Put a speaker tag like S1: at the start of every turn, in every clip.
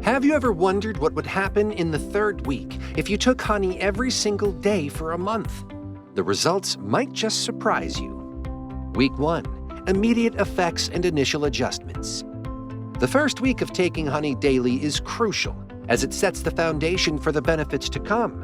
S1: Have you ever wondered what would happen in the third week if you took honey every single day for a month? The results might just surprise you. Week 1. Immediate effects and initial adjustments. The first week of taking honey daily is crucial, as it sets the foundation for the benefits to come.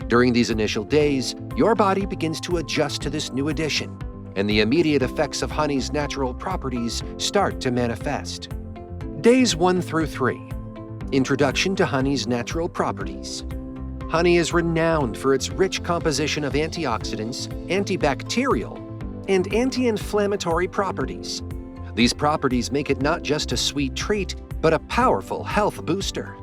S1: During these initial days, your body begins to adjust to this new addition, and the immediate effects of honey's natural properties start to manifest. Days 1 through 3. Introduction to honey's natural properties. Honey is renowned for its rich composition of antioxidants, antibacterial, and anti-inflammatory properties. These properties make it not just a sweet treat, but a powerful health booster.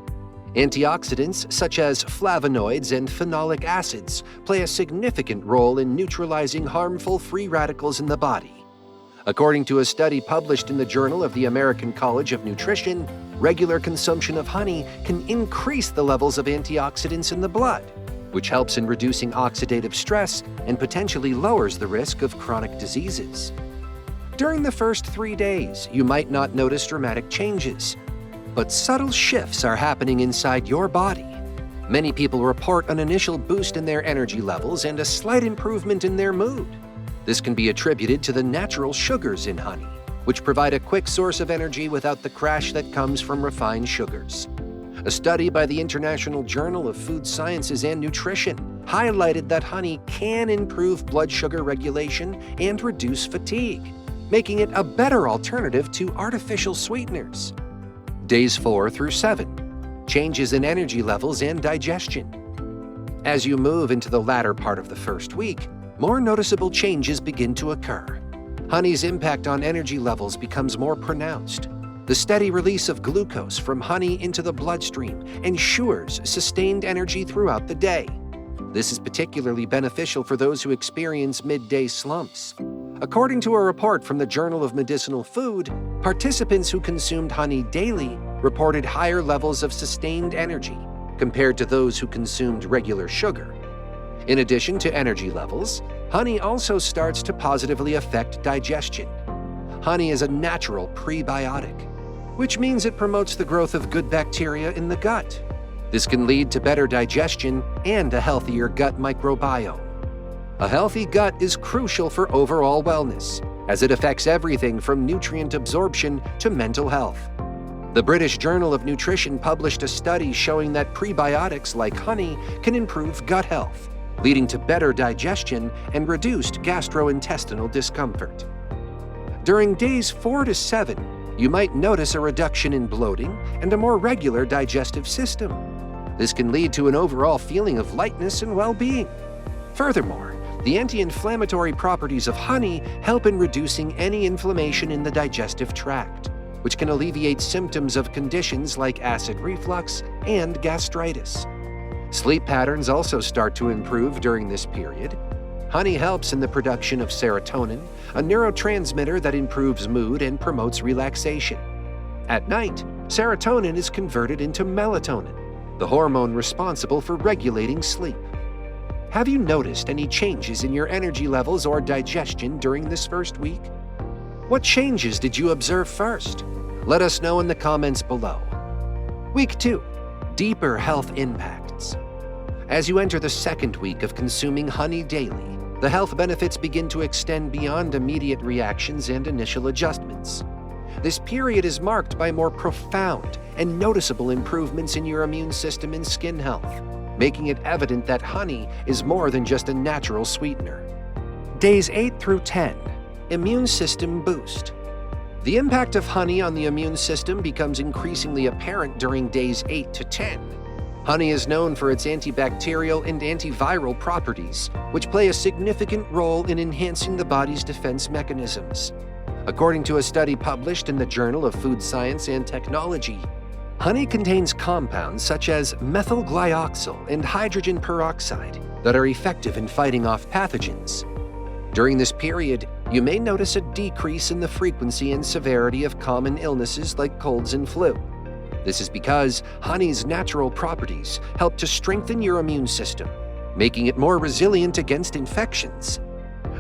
S1: Antioxidants such as flavonoids and phenolic acids play a significant role in neutralizing harmful free radicals in the body. According to a study published in the Journal of the American College of Nutrition, regular consumption of honey can increase the levels of antioxidants in the blood, which helps in reducing oxidative stress and potentially lowers the risk of chronic diseases. During the first 3 days, you might not notice dramatic changes, but subtle shifts are happening inside your body. Many people report an initial boost in their energy levels and a slight improvement in their mood. This can be attributed to the natural sugars in honey, which provide a quick source of energy without the crash that comes from refined sugars. A study by the International Journal of Food Sciences and Nutrition highlighted that honey can improve blood sugar regulation and reduce fatigue, making it a better alternative to artificial sweeteners. Days 4 through 7. Changes in energy levels and digestion. As you move into the latter part of the first week, more noticeable changes begin to occur. Honey's impact on energy levels becomes more pronounced. The steady release of glucose from honey into the bloodstream ensures sustained energy throughout the day. This is particularly beneficial for those who experience midday slumps. According to a report from the Journal of Medicinal Food, participants who consumed honey daily reported higher levels of sustained energy compared to those who consumed regular sugar. In addition to energy levels, honey also starts to positively affect digestion. Honey is a natural prebiotic, which means it promotes the growth of good bacteria in the gut. This can lead to better digestion and a healthier gut microbiome. A healthy gut is crucial for overall wellness, as it affects everything from nutrient absorption to mental health. The British Journal of Nutrition published a study showing that prebiotics like honey can improve gut health, leading to better digestion and reduced gastrointestinal discomfort. During days 4 to 7, you might notice a reduction in bloating and a more regular digestive system. This can lead to an overall feeling of lightness and well-being. Furthermore, the anti-inflammatory properties of honey help in reducing any inflammation in the digestive tract, which can alleviate symptoms of conditions like acid reflux and gastritis. Sleep patterns also start to improve during this period. Honey helps in the production of serotonin, a neurotransmitter that improves mood and promotes relaxation. At night, serotonin is converted into melatonin, the hormone responsible for regulating sleep. Have you noticed any changes in your energy levels or digestion during this first week? What changes did you observe first? Let us know in the comments below. Week 2. Deeper health impacts. As you enter the second week of consuming honey daily, the health benefits begin to extend beyond immediate reactions and initial adjustments. This period is marked by more profound and noticeable improvements in your immune system and skin health, making it evident that honey is more than just a natural sweetener. Days 8 through 10. Immune system boost. The impact of honey on the immune system becomes increasingly apparent during days 8 to 10. Honey is known for its antibacterial and antiviral properties, which play a significant role in enhancing the body's defense mechanisms. According to a study published in the Journal of Food Science and Technology, honey contains compounds such as methylglyoxal and hydrogen peroxide that are effective in fighting off pathogens. During this period, you may notice a decrease in the frequency and severity of common illnesses like colds and flu. This is because honey's natural properties help to strengthen your immune system, making it more resilient against infections.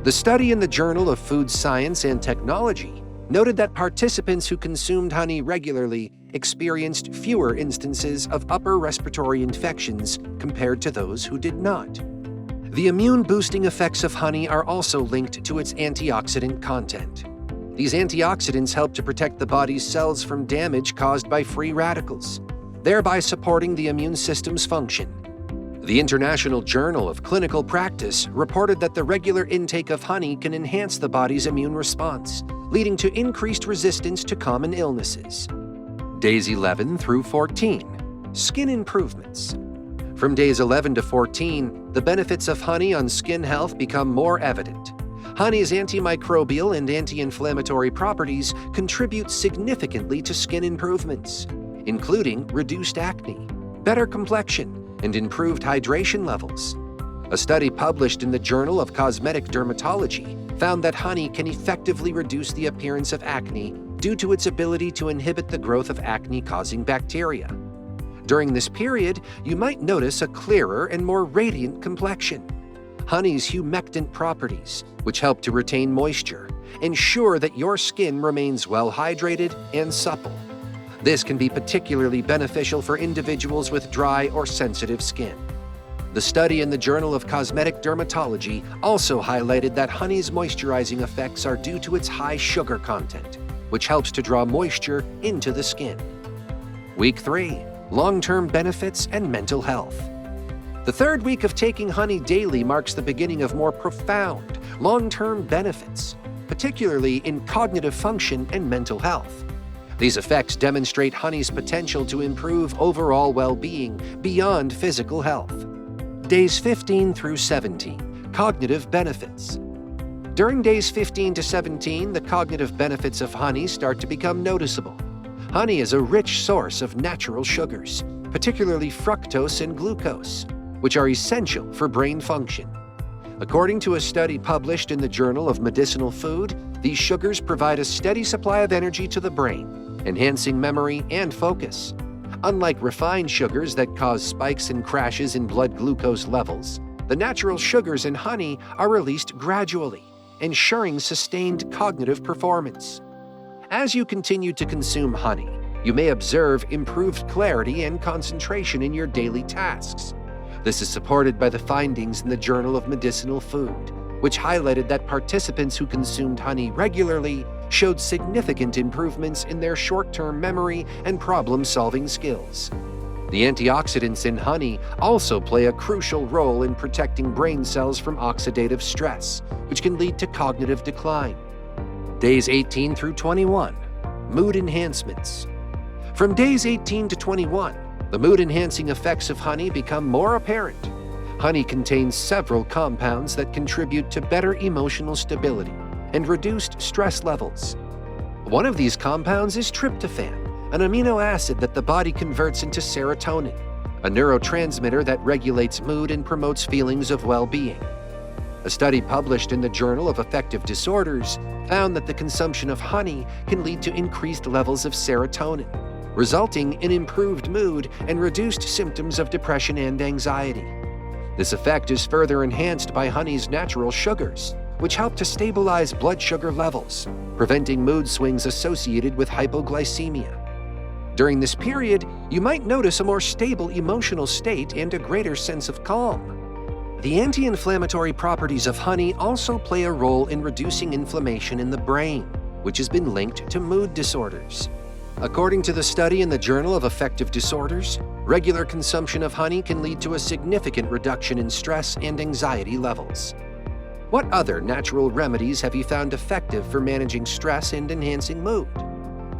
S1: The study in the Journal of Food Science and Technology noted that participants who consumed honey regularly experienced fewer instances of upper respiratory infections compared to those who did not. The immune-boosting effects of honey are also linked to its antioxidant content. These antioxidants help to protect the body's cells from damage caused by free radicals, thereby supporting the immune system's function. The International Journal of Clinical Practice reported that the regular intake of honey can enhance the body's immune response, leading to increased resistance to common illnesses. Days 11 through 14. Skin improvements. From days 11 to 14, the benefits of honey on skin health become more evident. Honey's antimicrobial and anti-inflammatory properties contribute significantly to skin improvements, including reduced acne, better complexion, and improved hydration levels. A study published in the Journal of Cosmetic Dermatology found that honey can effectively reduce the appearance of acne due to its ability to inhibit the growth of acne-causing bacteria. During this period, you might notice a clearer and more radiant complexion. Honey's humectant properties, which help to retain moisture, ensure that your skin remains well hydrated and supple. This can be particularly beneficial for individuals with dry or sensitive skin. The study in the Journal of Cosmetic Dermatology also highlighted that honey's moisturizing effects are due to its high sugar content, which helps to draw moisture into the skin. Week 3. Long-term benefits and mental health. The third week of taking honey daily marks the beginning of more profound, long-term benefits, particularly in cognitive function and mental health. These effects demonstrate honey's potential to improve overall well-being beyond physical health. Days 15 through 17. Cognitive benefits. During days 15 to 17, the cognitive benefits of honey start to become noticeable. Honey is a rich source of natural sugars, particularly fructose and glucose, which are essential for brain function. According to a study published in the Journal of Medicinal Food, these sugars provide a steady supply of energy to the brain, enhancing memory and focus. Unlike refined sugars that cause spikes and crashes in blood glucose levels, the natural sugars in honey are released gradually, ensuring sustained cognitive performance. As you continue to consume honey, you may observe improved clarity and concentration in your daily tasks. This is supported by the findings in the Journal of Medicinal Food, which highlighted that participants who consumed honey regularly showed significant improvements in their short-term memory and problem-solving skills. The antioxidants in honey also play a crucial role in protecting brain cells from oxidative stress, which can lead to cognitive decline. Days 18 through 21. Mood enhancements. From days 18 to 21, the mood-enhancing effects of honey become more apparent. Honey contains several compounds that contribute to better emotional stability and reduced stress levels. One of these compounds is tryptophan, an amino acid that the body converts into serotonin, a neurotransmitter that regulates mood and promotes feelings of well-being. A study published in the Journal of Affective Disorders found that the consumption of honey can lead to increased levels of serotonin, resulting in improved mood and reduced symptoms of depression and anxiety. This effect is further enhanced by honey's natural sugars, which help to stabilize blood sugar levels, preventing mood swings associated with hypoglycemia. During this period, you might notice a more stable emotional state and a greater sense of calm. The anti-inflammatory properties of honey also play a role in reducing inflammation in the brain, which has been linked to mood disorders. According to the study in the Journal of Affective Disorders, regular consumption of honey can lead to a significant reduction in stress and anxiety levels. What other natural remedies have you found effective for managing stress and enhancing mood?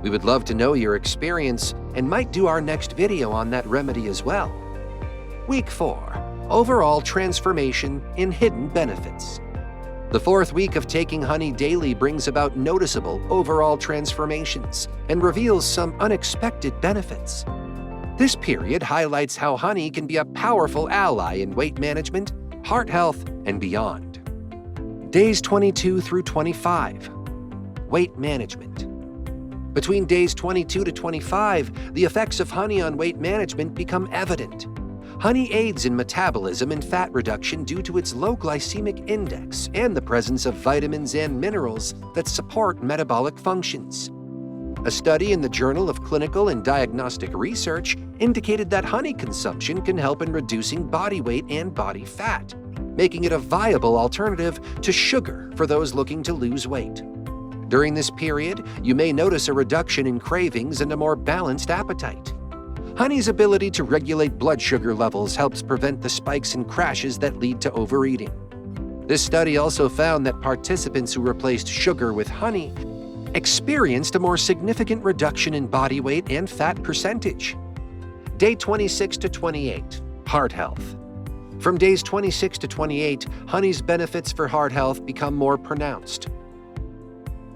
S1: We would love to know your experience and might do our next video on that remedy as well. Week 4. Overall transformation in hidden benefits. The fourth week of taking honey daily brings about noticeable overall transformations and reveals some unexpected benefits. This period highlights how honey can be a powerful ally in weight management, heart health, and beyond. Days 22 through 25. Weight management. Between days 22 to 25, the effects of honey on weight management become evident. Honey aids in metabolism and fat reduction due to its low glycemic index and the presence of vitamins and minerals that support metabolic functions. A study in the Journal of Clinical and Diagnostic Research indicated that honey consumption can help in reducing body weight and body fat, making it a viable alternative to sugar for those looking to lose weight. During this period, you may notice a reduction in cravings and a more balanced appetite. Honey's ability to regulate blood sugar levels helps prevent the spikes and crashes that lead to overeating. This study also found that participants who replaced sugar with honey experienced a more significant reduction in body weight and fat percentage. Day 26 to 28, heart health. From days 26 to 28, honey's benefits for heart health become more pronounced.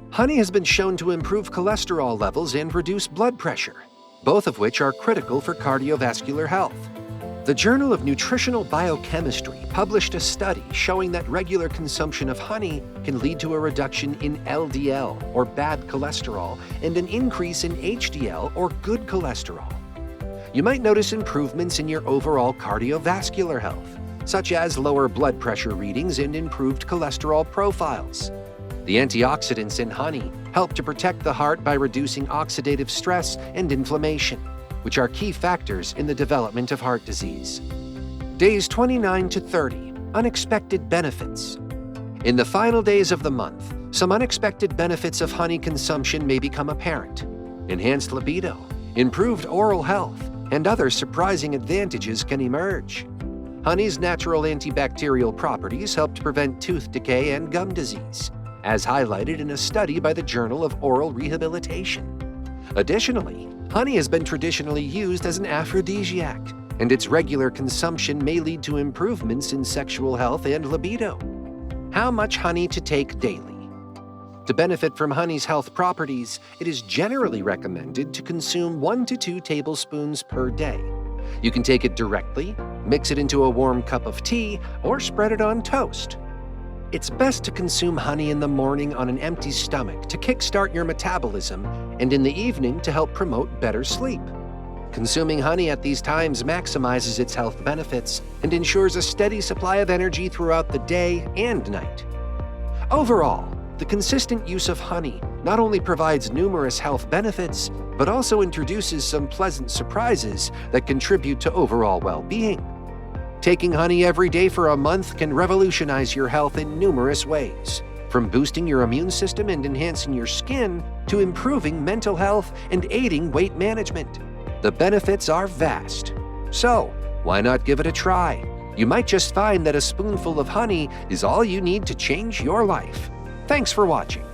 S1: Honey has been shown to improve cholesterol levels and reduce blood pressure, both of which are critical for cardiovascular health. The Journal of Nutritional Biochemistry published a study showing that regular consumption of honey can lead to a reduction in LDL, or bad cholesterol, and an increase in HDL, or good cholesterol. You might notice improvements in your overall cardiovascular health, such as lower blood pressure readings and improved cholesterol profiles. The antioxidants in honey help to protect the heart by reducing oxidative stress and inflammation, which are key factors in the development of heart disease. Days 29 to 30, unexpected benefits. In the final days of the month, some unexpected benefits of honey consumption may become apparent. Enhanced libido, improved oral health, and other surprising advantages can emerge. Honey's natural antibacterial properties help to prevent tooth decay and gum disease, as highlighted in a study by the Journal of Oral Rehabilitation. Additionally, honey has been traditionally used as an aphrodisiac, and its regular consumption may lead to improvements in sexual health and libido. How much honey to take daily? To benefit from honey's health properties, it is generally recommended to consume 1 to 2 tablespoons per day. You can take it directly, mix it into a warm cup of tea, or spread it on toast. It's best to consume honey in the morning on an empty stomach to kickstart your metabolism, and in the evening to help promote better sleep. Consuming honey at these times maximizes its health benefits and ensures a steady supply of energy throughout the day and night. Overall, the consistent use of honey not only provides numerous health benefits, but also introduces some pleasant surprises that contribute to overall well-being. Taking honey every day for a month can revolutionize your health in numerous ways, from boosting your immune system and enhancing your skin to improving mental health and aiding weight management. The benefits are vast. So, why not give it a try? You might just find that a spoonful of honey is all you need to change your life. Thanks for watching.